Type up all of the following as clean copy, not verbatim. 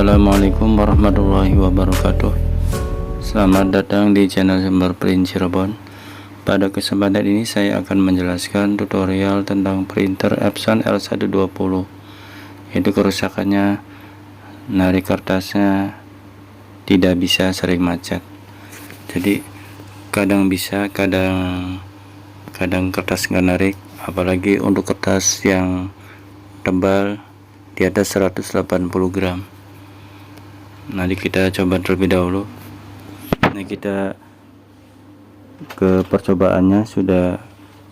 Assalamualaikum warahmatullahi wabarakatuh. Selamat datang di channel Sumber Print Cirebon. Pada kesempatan ini saya akan menjelaskan tutorial tentang printer Epson L120, yaitu kerusakannya narik kertasnya tidak bisa, sering macet. Jadi kadang bisa, kadang kertas nggak narik, apalagi untuk kertas yang tebal di atas 180 gram. Nanti kita coba terlebih dahulu. Nah, kita ke percobaannya sudah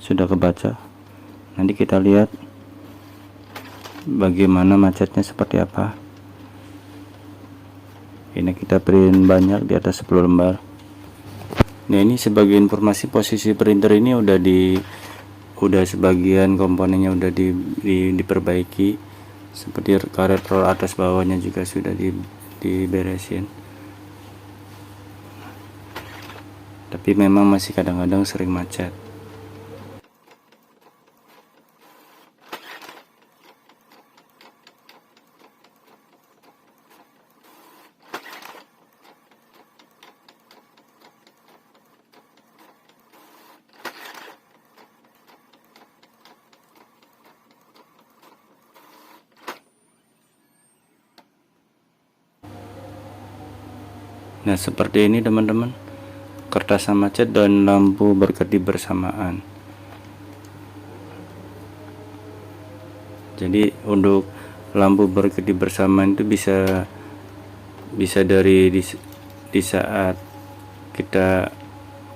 kebaca. Nanti kita lihat bagaimana macetnya seperti apa. Ini kita print banyak, di atas 10 lembar. Nah, ini sebagai informasi, posisi printer ini udah sebagian komponennya udah diperbaiki, seperti karet roll atas bawahnya juga sudah diberesin. Tapi memang masih kadang-kadang sering macet. Nah, seperti ini teman-teman, kertas macet dan lampu berkedip bersamaan. Jadi untuk lampu berkedip bersamaan itu bisa dari di saat kita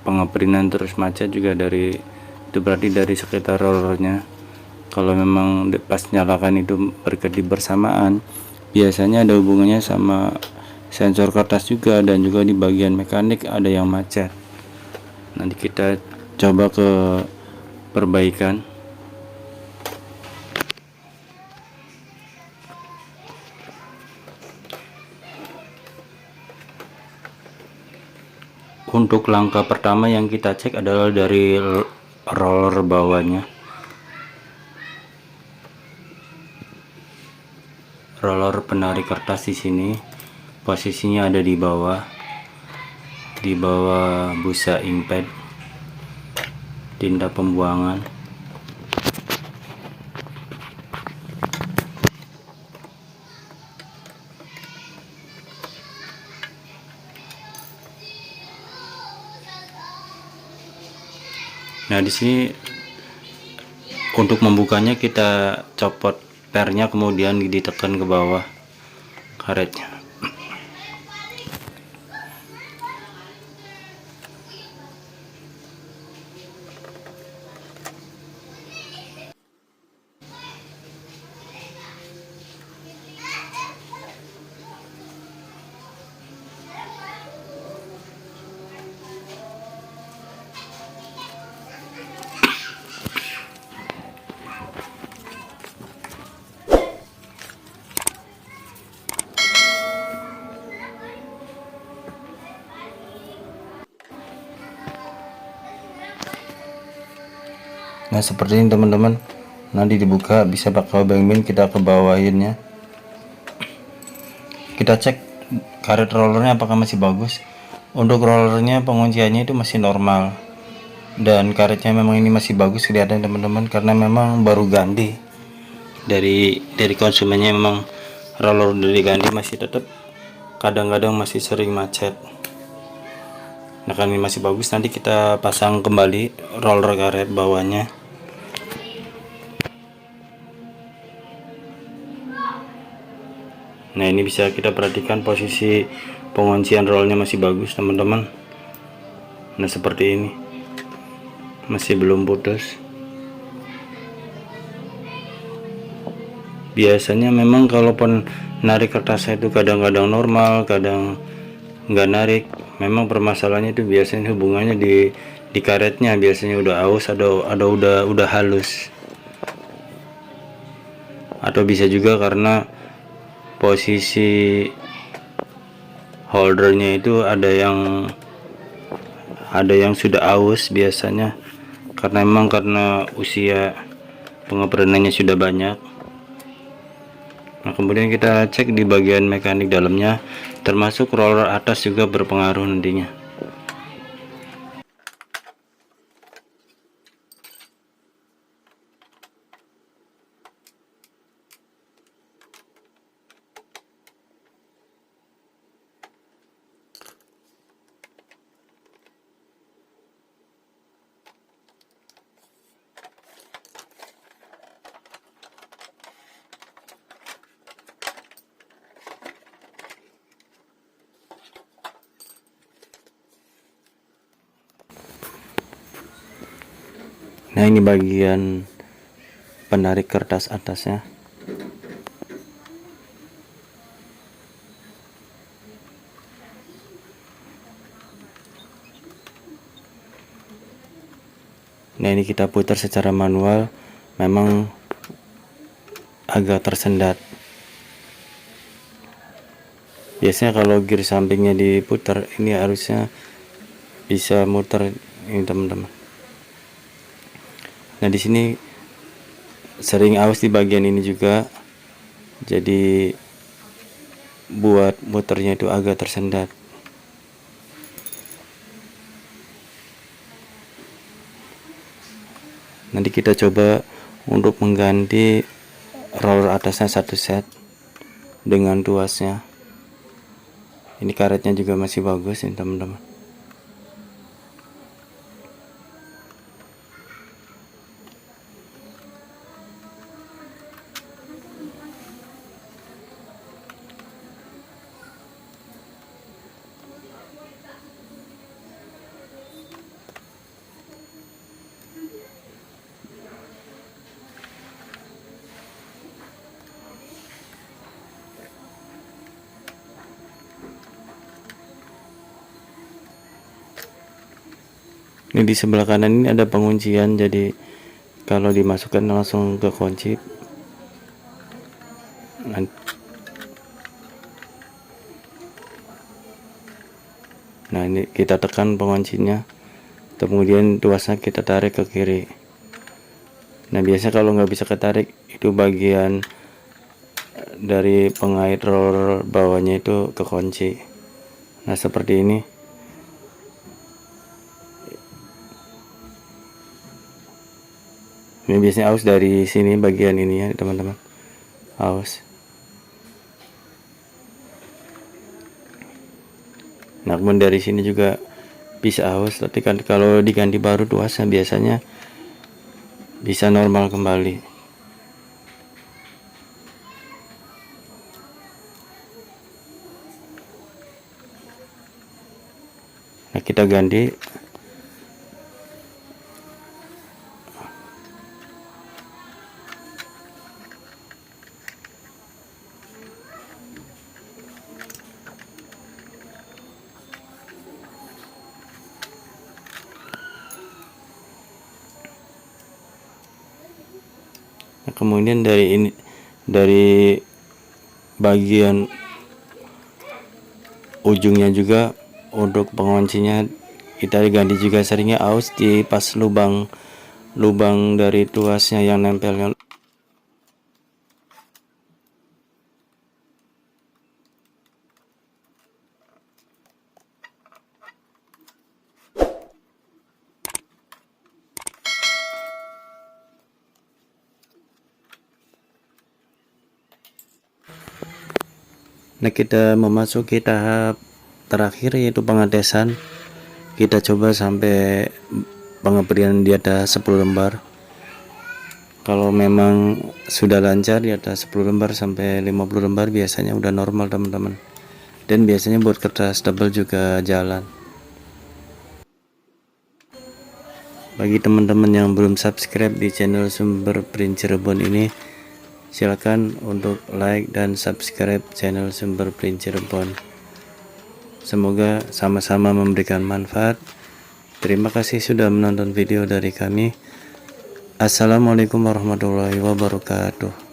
pengeprintan terus macet juga, dari itu berarti dari sekitar rollernya. Kalau memang pas nyalakan itu berkedip bersamaan, biasanya ada hubungannya sama sensor kertas juga, dan juga di bagian mekanik ada yang macet. Nanti kita coba ke perbaikan. Untuk langkah pertama yang kita cek adalah dari roller bawahnya. Roller penarik kertas di sini posisinya ada di bawah busa inkpad, tinta pembuangan. Nah, di sini untuk membukanya kita copot pernya, kemudian ditekan ke bawah karetnya. Nah, seperti ini teman-teman. Nanti dibuka bisa pakai obeng bin, kita ke bawahinnya. Kita cek karet rollernya apakah masih bagus. Untuk rollernya pengunciannya itu masih normal, dan karetnya memang ini masih bagus kelihatan teman-teman, karena memang baru ganti dari konsumennya. Memang roller udah diganti, masih tetap kadang-kadang masih sering macet. Nah, kan ini masih bagus. Nanti kita pasang kembali roller karet bawahnya. Nah, ini bisa kita perhatikan posisi penguncian rollnya masih bagus teman-teman. Nah, seperti ini, masih belum putus. Biasanya memang kalaupun narik kertasnya itu kadang-kadang normal, kadang nggak narik. Memang permasalahannya itu biasanya hubungannya di karetnya, biasanya udah aus atau udah halus, atau bisa juga karena posisi holdernya itu ada yang sudah aus biasanya, karena usia pengeprintannya sudah banyak. Nah, kemudian kita cek di bagian mekanik dalamnya, termasuk roller atas juga berpengaruh nantinya. Nah, ini bagian penarik kertas atasnya. Nah, ini kita putar secara manual, memang agak tersendat. Biasanya kalau gear sampingnya diputar, ini harusnya bisa muter ini teman-teman. Nah, di sini sering aus di bagian ini juga, jadi buat muternya itu agak tersendat. Nanti kita coba untuk mengganti roller atasnya satu set dengan tuasnya. Ini karetnya juga masih bagus ini teman-teman. Ini di sebelah kanan ini ada penguncian, jadi kalau dimasukkan langsung ke kunci. Nah, ini kita tekan penguncinya, kemudian tuasnya kita tarik ke kiri. Nah, biasanya kalau nggak bisa ketarik, itu bagian dari pengait roller bawahnya itu kekunci. Nah, seperti ini. Ini biasanya aus dari sini bagian ini ya teman-teman, aus. Nah, kemudian dari sini juga bisa aus, tapi kan kalau diganti baru tuasnya biasanya bisa normal kembali. Nah, kita ganti. Nah, kemudian dari bagian ujungnya juga untuk penguncinya kita ganti juga, seringnya aus di pas lubang dari tuasnya yang nempel. Nah, kita memasuki tahap terakhir yaitu pengetesan. Kita coba sampai pengeprian di atas 10 lembar. Kalau memang sudah lancar di atas 10 lembar sampai 50 lembar biasanya udah normal teman-teman. Dan biasanya buat kertas tebal juga jalan. Bagi teman-teman yang belum subscribe di channel Sumber Print Cirebon ini, silakan untuk like dan subscribe channel Sumber Print Cirebon. Semoga sama-sama memberikan manfaat. Terima kasih sudah menonton video dari kami. Assalamualaikum warahmatullahi wabarakatuh.